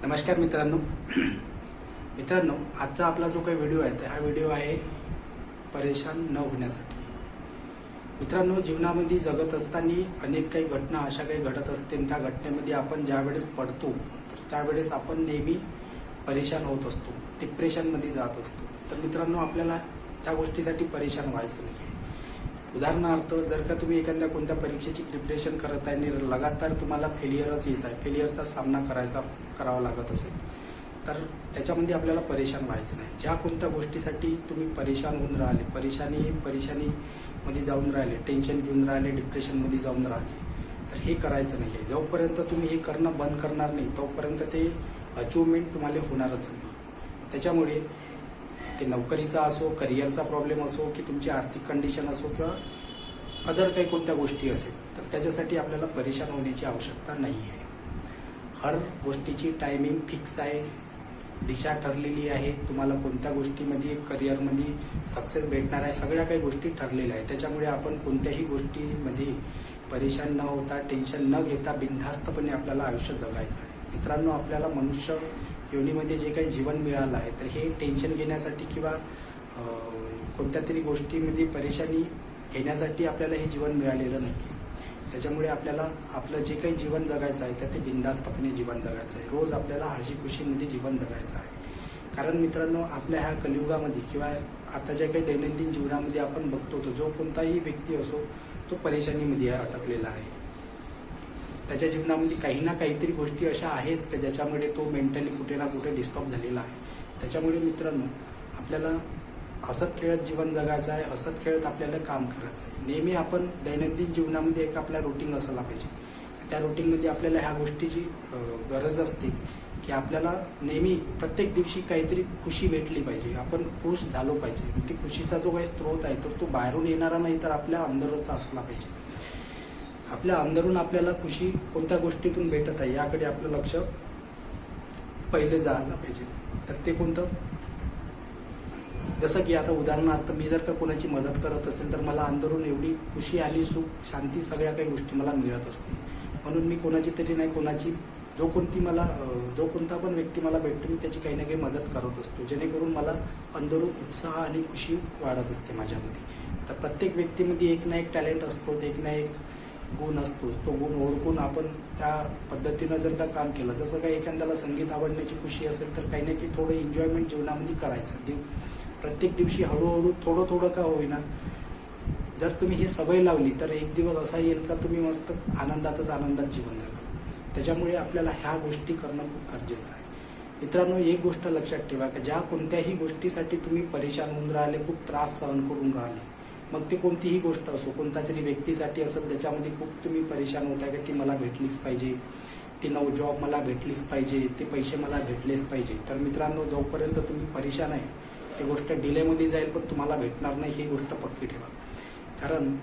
नमस्कार मित्रांनो. आजचा आपला जो काही व्हिडिओ आहे तर हा व्हिडिओ आहे परेशान न होण्यासाठी. मित्रांनो, जीवनामध्ये जगत असताना अनेक काही घटना अशा काही घडत असते, त्या घटनेमध्ये आपण ज्या वेळेस पडतो तर त्यावेळेस आपण नेहमी परेशान होत असतो, डिप्रेशनमध्ये जात असतो. तर मित्रांनो, आपल्याला त्या गोष्टीसाठी परेशान व्हायचं नाही. उदाहरणार्थ, जर का तुम्ही एखाद्या कोणत्या परीक्षेची प्रिपरेशन करत आहे आणि लगातार तुम्हाला फेलियरच येत आहे, फेलियरचा सामना करावा लागत असेल, तर त्याच्यामध्ये आपल्याला परेशान व्हायचं नाही. ज्या कोणत्या गोष्टीसाठी तुम्ही परेशान होऊन राहिले, परेशानीमध्ये जाऊन राहिले, टेन्शन घेऊन राहिले, डिप्रेशनमध्ये जाऊन राहिले, तर हे करायचं नाही आहे. जोपर्यंत तुम्ही हे करणं बंद करणार नाही तोपर्यंत ते अचिव्हमेंट तुम्हाला होणारच नाही. त्याच्यामुळे ते नोकरीचा असो, करिअरचा प्रॉब्लेम असो, की तुमची आर्थिक कंडिशन असो किंवा अदर काही कोणत्या गोष्टी असेल, तर त्याच्यासाठी आपल्याला परेशान होण्याची आवश्यकता नाही आहे. हर गोष्टीची टायमिंग फिक्स आहे, दिशा ठरलेली आहे. तुम्हाला कोणत्या गोष्टीमध्ये करिअरमध्ये सक्सेस भेटणार आहे, सगळ्या काही गोष्टी ठरलेल्या आहेत. त्याच्यामुळे आपण कोणत्याही गोष्टीमध्ये परेशान न होता, टेन्शन न घेता बिनधास्तपणे आपल्याला आयुष्य जगायचं आहे. मित्रांनो, आपल्याला मनुष्य योनीमध्ये जे काही जीवन मिळालं आहे तर हे टेन्शन घेण्यासाठी किंवा कोणत्या तरी गोष्टीमध्ये परेशानी घेण्यासाठी आपल्याला हे जीवन मिळालेलं नाही आहे. त्याच्यामुळे आपल्याला आपलं जे काही जीवन जगायचं आहे तर ते बिनधास्तपणे जीवन जगायचं आहे. रोज आपल्याला हसी खुशीमध्ये जीवन जगायचं आहे. कारण मित्रांनो, आपल्या ह्या कलियुगामध्ये किंवा आता ज्या काही दैनंदिन जीवनामध्ये आपण बघतो, तो जो कोणताही व्यक्ती असो तो परेशानीमध्ये अटकलेला आहे. त्याच्या जीवनामध्ये काही ना काहीतरी गोष्टी अशा आहेच की ज्याच्यामुळे तो मेंटली कुठे ना कुठे डिस्टर्ब झालेला आहे. त्याच्यामुळे मित्रांनो, आपल्याला हसत खेळत जीवन जगायचं आहे, हसत खेळत आपल्याला काम करायचं आहे. नेहमी आपण दैनंदिन जीवनामध्ये एक आपला रुटीन असायला पाहिजे. त्या रुटीनमध्ये आपल्याला ह्या गोष्टीची गरज असते की आपल्याला नेहमी प्रत्येक दिवशी काहीतरी खुशी भेटली पाहिजे, आपण खुश झालो पाहिजे. ती खुशीचा जो काही स्रोत आहे तर तो बाहेरून येणारा नाही तर आपल्या अंदरचा असला पाहिजे. आपल्या अंदरून आपल्याला खुशी कोणत्या गोष्टीतून भेटत आहे याकडे आपलं लक्ष पहिले जायला पाहिजे. तर ते कोणतं, जसं की आता उदाहरणार्थ, मी जर का कोणाची मदत करत असेल तर मला अंदरून एवढी खुशी आली, सुख, शांती, सगळ्या काही गोष्टी मला मिळत असते. म्हणून मी कोणाची तरी नाही, कोणाची जो कोणता पण व्यक्ती मला भेटतो मी त्याची काही ना काही मदत करत असतो, जेणेकरून मला अंदरून उत्साह आणि खुशी वाढत असते माझ्यामध्ये. तर प्रत्येक व्यक्तीमध्ये एक ना एक टॅलेंट असतो, एक ना एक गुण असतो. तो गुण ओळखून आपण त्या पद्धतीनं जर का काम केलं, जसं काही एखाद्याला संगीत आवडण्याची खुशी असेल तर काही ना काही थोडं एन्जॉयमेंट जीवनामध्ये करायचं. प्रत्येक दिवशी हळूहळू थोडं का होईना जर तुम्ही हे सवय लावली तर एक दिवस असा येईल का तुम्ही मस्त आनंदात जीवन जगाल. त्याच्यामुळे आपल्याला ह्या गोष्टी करणं खूप गरजेचं आहे. मित्रांनो, एक गोष्ट लक्षात ठेवा की ज्या कोणत्याही गोष्टीसाठी तुम्ही परेशान होऊन राहिले, खूप त्रास सहन करून राहिले, मग ते कोणतीही गोष्ट असो, कोणत्या तरी व्यक्तीसाठी असेल त्याच्यामध्ये खूप तुम्ही परेशान होताय की ती मला भेटलीच पाहिजे, ती जॉब मला भेटलीच पाहिजे, ते पैसे मला भेटलेच पाहिजे. तर मित्रांनो, जोपर्यंत तुम्ही परेशान आहे ती गोष्ट डिलेमध्ये जाईल पण तुम्हाला भेटणार नाही, ही गोष्ट पक्की ठेवा. कारण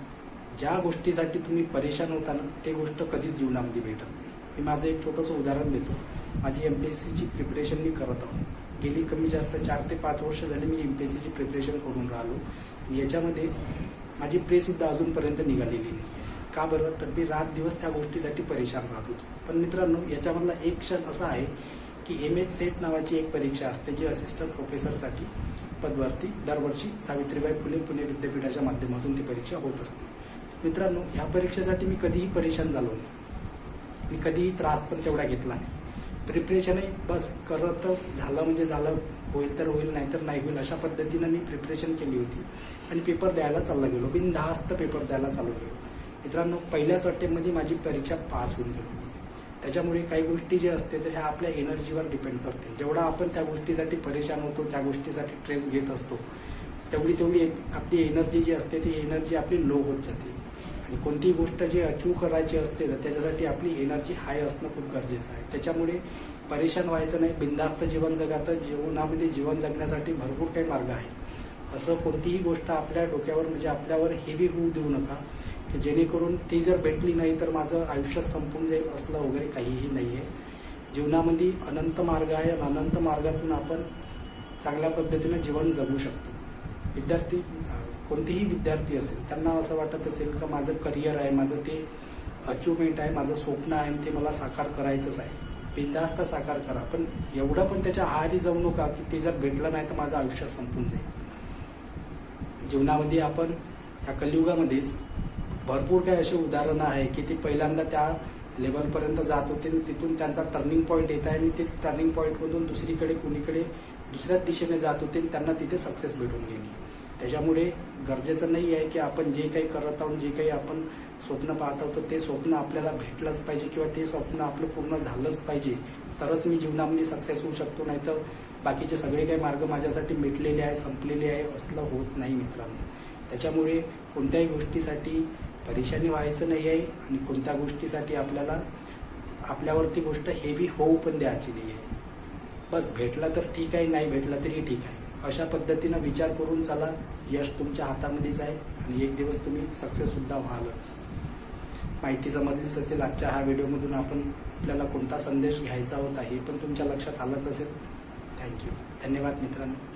ज्या गोष्टीसाठी तुम्ही परेशान होता ना ते गोष्ट कधीच जीवनामध्ये भेटत नाही. मी माझं एक छोटंसं उदाहरण देतो. माझी MPSCची प्रिपरेशन मी करत आहोत. गेली कमी जास्त 4 ते 5 वर्ष झाली मी MPSCची प्रिपरेशन करून राहिलो आणि याच्यामध्ये माझी प्रेसुद्धा अजूनपर्यंत निघालेली नाही आहे. का बरं? तर मी रात दिवस त्या गोष्टीसाठी परेशान राहत होतो. पण मित्रांनो, याच्यामधला एक क्षण असा आहे की MH सेट नावाची एक परीक्षा असते जी असिस्टंट प्रोफेसरसाठी पदवरती दरवर्षी सावित्रीबाई फुले पुणे विद्यापीठाच्या माध्यमातून ती परीक्षा होत असते. मित्रांनो, ह्या परीक्षेसाठी मी कधीही परेशान झालो नाही, मी कधीही त्रास पण तेवढा घेतला नाही. प्रिपरेशनही बस करत झालं म्हणजे झालं, होईल तर होईल नाही तर नाही होईल अशा पद्धतीनं मी प्रिपरेशन केली होती आणि पेपर द्यायला चालला गेलो, बिनधास्त पेपर द्यायला चालू गेलो. मित्रांनो, पहिल्याच अटेम्प्टमध्ये माझी परीक्षा पास होऊन गेलो. त्याच्यामुळे काही गोष्टी जे असते तर ह्या आपल्या एनर्जीवर डिपेंड करते. जेवढा आपण त्या गोष्टीसाठी परेशान होतो, त्या गोष्टीसाठी स्ट्रेस घेत असतो, तेवढी आपली एनर्जी जी असते ती एनर्जी आपली लो होत जाते. आणि कोणतीही गोष्ट जी अचीव करायची असते तर त्याच्यासाठी आपली एनर्जी हाय असणं खूप गरजेचं आहे. त्याच्यामुळे परेशान व्हायचं नाही, बिनधास्त जीवन जगातं. जीवनामध्ये जीवन जगण्यासाठी भरपूर काही मार्ग आहेत. असं कोणतीही गोष्ट आपल्या डोक्यावर म्हणजे आपल्यावर हेवी होऊ देऊ नका की जेणेकरून ती जर भेटली नाही तर माझं आयुष्य संपून जाईल, असलं वगैरे काहीही नाही आहे. जीवनामध्ये अनंत मार्ग आहे आणि अनंत मार्गातून आपण चांगल्या पद्धतीनं जीवन जगू शकतो. कोणतेही विद्यार्थी असेल त्यांना असं वाटत असेल का माझं करिअर आहे, माझं ते अचिव्हमेंट आहे, माझं स्वप्न आहे, ते मला साकार करायचंच आहे. बिनधास्त साकार करा, पण एवढं पण त्याच्या आहारी जाऊ नका की ते जर भेटलं नाही तर माझं आयुष्य संपून जाईल. जीवनामध्ये आपण या कलियुगामध्येच भरपूर काही असे उदाहरणं आहे की ते पहिल्यांदा त्या लेवलपर्यंत जात होते आणि तिथून त्यांचा टर्निंग पॉईंट येत आहे आणि ते टर्निंग पॉईंटमधून दुसरीकडे कुणीकडे दुसऱ्याच दिशेने जात होते आणि त्यांना तिथे सक्सेस भेटून गेली. त्याच्यामुळे गरजेचं नाही आहे की आपण जे काही करत आहोत, जे काही आपण स्वप्न पाहत आहोत ते स्वप्न आपल्याला भेटलंच पाहिजे किंवा ते स्वप्न आपलं पूर्ण झालंच पाहिजे तरच मी जीवनामध्ये सक्सेस होऊ शकतो, नाही तर बाकीचे सगळे काही मार्ग माझ्यासाठी मिटलेले आहे, संपलेले आहे असलं होत नाही मित्रांनो. त्याच्यामुळे कोणत्याही गोष्टीसाठी परेशानी व्हायचं नाही आहे आणि कोणत्या गोष्टीसाठी आपल्याला आपल्यावरती गोष्ट हेवी होऊ पण द्यायची नाही आहे. बस भेटला तर ठीक आहे, नाही भेटला तरी ठीक आहे, अशा पद्धतीनं विचार करून चला. यश तुमच्या हातामध्येच आहे आणि एक दिवस तुम्ही सक्सेससुद्धा व्हालच. माहिती समजलीच असेल. आजच्या हा व्हिडिओमधून आपल्याला कोणता संदेश घ्यायचा होता हे पण तुमच्या लक्षात आलंच असेल. थँक्यू. धन्यवाद मित्रांनो.